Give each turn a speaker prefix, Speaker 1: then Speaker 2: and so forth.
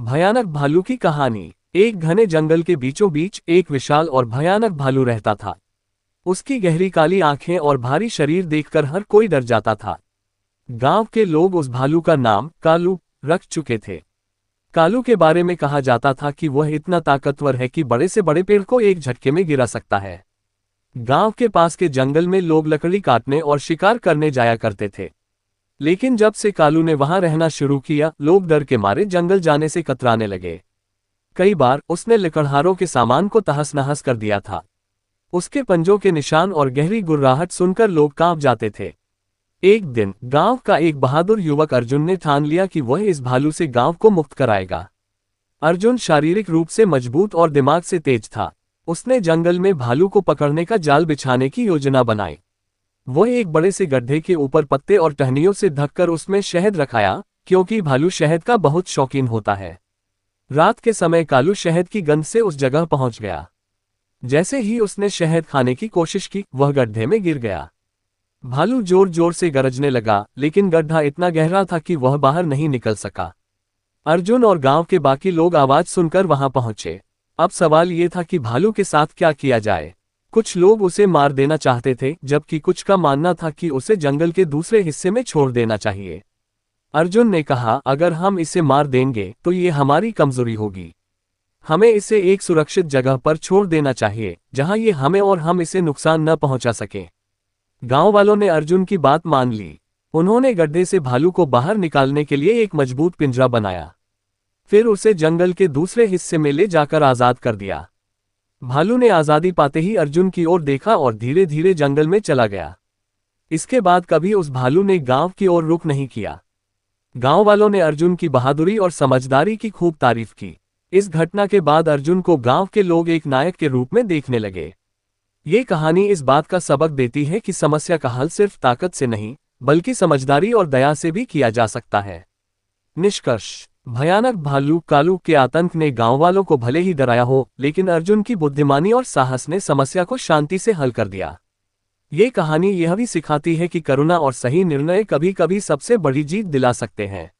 Speaker 1: भयानक भालू की कहानी। एक घने जंगल के बीचों बीच एक विशाल और भयानक भालू रहता था। उसकी गहरी काली आंखें और भारी शरीर देखकर हर कोई डर जाता था। गांव के लोग उस भालू का नाम कालू रख चुके थे। कालू के बारे में कहा जाता था कि वह इतना ताकतवर है कि बड़े से बड़े पेड़ को एक झटके में गिरा सकता है। गांव के पास के जंगल में लोग लकड़ी काटने और शिकार करने जाया करते थे। लेकिन जब से कालू ने वहां रहना शुरू किया, लोग डर के मारे जंगल जाने से कतराने लगे। कई बार उसने लकड़हारों के सामान को तहस नहस कर दिया था। उसके पंजों के निशान और गहरी गुर्राहट सुनकर लोग कांप जाते थे। एक दिन गांव का एक बहादुर युवक अर्जुन ने ठान लिया कि वह इस भालू से गांव को मुक्त कराएगा। अर्जुन शारीरिक रूप से मजबूत और दिमाग से तेज था। उसने जंगल में भालू को पकड़ने का जाल बिछाने की योजना बनाई। वह एक बड़े से गड्ढे के ऊपर पत्ते और टहनियों से ढककर उसमें शहद रखाया, क्योंकि भालू शहद का बहुत शौकीन होता है। रात के समय कालू शहद की गंध से उस जगह पहुंच गया। जैसे ही उसने शहद खाने की कोशिश की, वह गड्ढे में गिर गया। भालू जोर जोर से गरजने लगा, लेकिन गड्ढा इतना गहरा था कि वह बाहर नहीं निकल सका। अर्जुन और गांव के बाकी लोग आवाज सुनकर वहां पहुंचे। अब सवाल ये था कि भालू के साथ क्या किया जाए। कुछ लोग उसे मार देना चाहते थे, जबकि कुछ का मानना था कि उसे जंगल के दूसरे हिस्से में छोड़ देना चाहिए। अर्जुन ने कहा, अगर हम इसे मार देंगे तो ये हमारी कमजोरी होगी। हमें इसे एक सुरक्षित जगह पर छोड़ देना चाहिए, जहां ये हमें और हम इसे नुकसान न पहुंचा सकें। गांव वालों ने अर्जुन की बात मान ली। उन्होंने गड्ढे से भालू को बाहर निकालने के लिए एक मजबूत पिंजरा बनाया। फिर उसे जंगल के दूसरे हिस्से में ले जाकर आजाद कर दिया। भालू ने आजादी पाते ही अर्जुन की ओर देखा और धीरे धीरे जंगल में चला गया। इसके बाद कभी उस भालू ने गांव की ओर रुख नहीं किया। गांव वालों ने अर्जुन की बहादुरी और समझदारी की खूब तारीफ की। इस घटना के बाद अर्जुन को गांव के लोग एक नायक के रूप में देखने लगे। ये कहानी इस बात का सबक देती है कि समस्या का हल सिर्फ ताकत से नहीं, बल्कि समझदारी और दया से भी किया जा सकता है। निष्कर्ष: भयानक भालू कालू के आतंक ने गांव वालों को भले ही डराया हो, लेकिन अर्जुन की बुद्धिमानी और साहस ने समस्या को शांति से हल कर दिया। ये कहानी यह भी सिखाती है कि करुणा और सही निर्णय कभी कभी सबसे बड़ी जीत दिला सकते हैं।